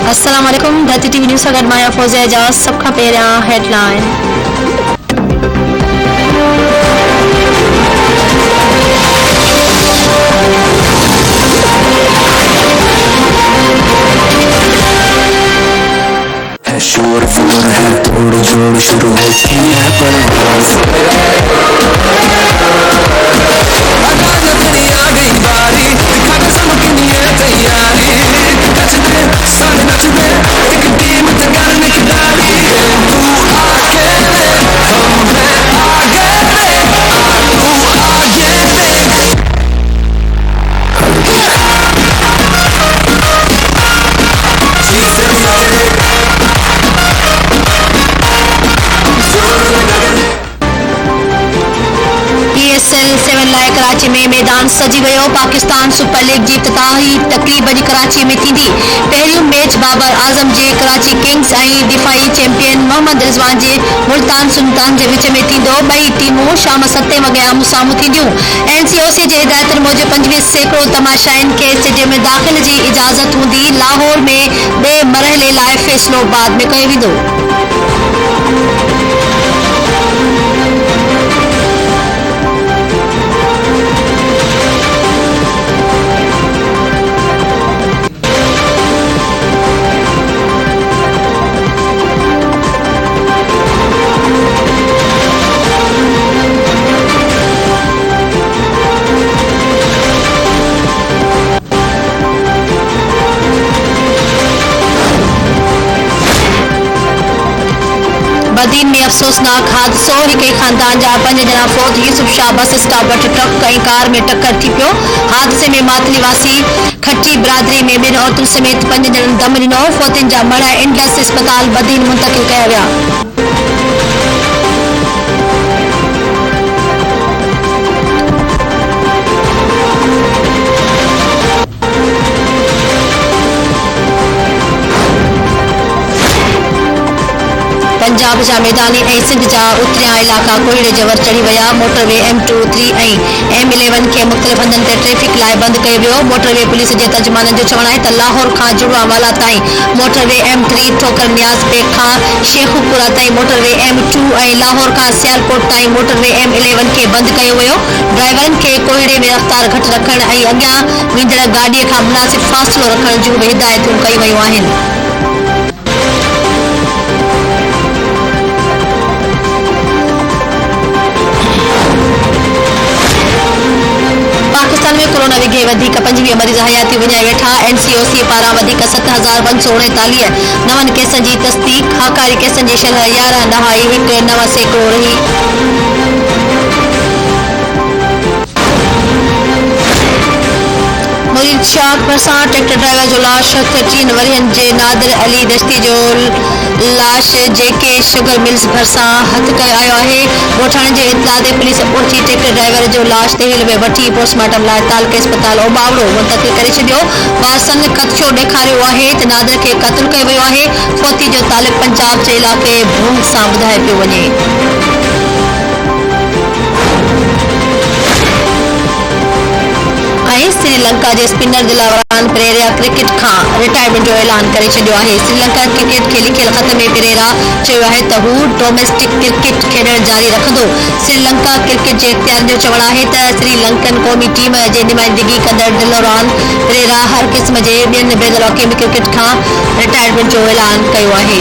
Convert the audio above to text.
अस्सलाम वालेकुम। धरती टीवी न्यूज़ सां गॾु मां फ़ौज़िया एजाज़। सभ खां पहिरियां हेडलाइन। शोर शोर है तोड़ जोड़ शुरू होती है परवाज़। आ गई बारी दिखाने सबकी है तैयारी। नच दे सारे नच दे एक टीम तैयार निकलारी। तू आके ले हम हैं आगे ले तू आगे ले। जीत से PSL 7 लाइ कराची में मैदान सजी वियो। पाकिस्तान सुपर लीग जी इफ़्तिताही तक़रीब अॼु कराची में थींदी। पहिरियों मैच बाबर आज़म जे कराची किंग्स ऐं दिफ़ाई चैंपियन मोहम्मद रिज़वान जे मुल्तान सुल्तान जे विच में थींदो। ॿई टीमूं शाम 7 वॻे आम्हूं-साम्हूं थींदियूं। NCOC जे हिदायतुनि मूजिबि 25% तमाशाइनि खे स्टेडियम में दाख़िल जी इजाज़त हूंदी। लाहौर में ॿिए मरहले लाइ फ़ैसिलो बाद में कयो वेंदो। बदीन में अफ़सोसनाक हादसो। हिक ख़ानदान जा 5 ॼणा फौत। यूसुफ शाह बस स्टॉप वटि ट्रक ऐं कार में टक्कर थी पियो। हादसे में मातली वासी खट्टी बिरादरी में 2 औरतुनि समेत 5 ॼणनि दम ॾिनो। फौतियुनि जा मड़ इंडस अस्पताल बदीन मुंतक़िल कया विया। पंजाब जा मैदानी ऐं सिंध जा उतरिया इलाक़ा कोहीड़े जवर चढ़ी विया। मोटरवे M2, 3 ऐं M11 खे मुख़्तलिफ़ हंधनि ते ट्रैफ़िक लाइ बंदि कयो वियो। मोटरवे पुलिस जे तर्जुमाननि जो चवणु आहे त लाहौर खां जुड़वावाला ताईं मोटरवे M3, ठोकर नियाज़ बेग खां शेखुपुरा ताईं मोटरवे M2 ऐं लाहौर खां सियालकोट ताईं मोटरवे M11 खे बंदि कयो वियो। ड्राइवरनि खे कोहीड़े में रफ़्तार घटि रखण ऐं अॻियां वेंदड़ गाॾीअ खां मुनासिब फ़ासिलो रखण जूं बि हिदायतूं कयूं वयूं आहिनि। पाकिस्तान में कोरोना विघे वधीक 25 मरीज़ हयाती विञाए वेठा। NCOC पारां वधीक 7,539 नवनि केसनि जी तस्दीक। हाकारी केसनि जी शरह 11.1 रही। मुरीद शाह भरिसां ट्रैक्टर ड्राइवर जो लाश। 13 वरियनि जे नादिर अली दश्ती जो लाश जेके शुगर मिल्स भरिसां हथ कयो आयो आहे। ॻोठाणे जे इतला ते पुलिस पहुची ट्रैक्टर ड्राइवर जो लाश तेल में वठी पोस्टमार्टम लाइ तालुके अस्पताल ओबावड़ो मुंतक़िल करे छॾियो। वारसनि ख़दशो ॾेखारियो आहे त नादिर खे क़त्ल कयो वियो आहे। फौती जो तालिक़ पंजाब जे इलाइक़े भूंग सां ॿुधाए पियो वञे। श्रीलंका जे स्पिनर दिलावरान पेरेरा क्रिकेट खां रिटायरमेंट जो ऐलान करे छॾियो आहे। श्रीलंका क्रिकेट खे लिखियल ख़त में पेरेरा चयो आहे त हू डोमेस्टिक क्रिकेट खेॾणु जारी रखंदो। श्रीलंका क्रिकेट जे इख़्तियारनि जो चवणु आहे त श्रीलंकन क़ौमी टीम जे नुमाइंदगी कंदड़ दिलावरान पेरेरा हर क़िस्म जे ॿियनि बैन अल-अक़वामी क्रिकेट खां रिटायरमेंट जो ऐलान कयो आहे।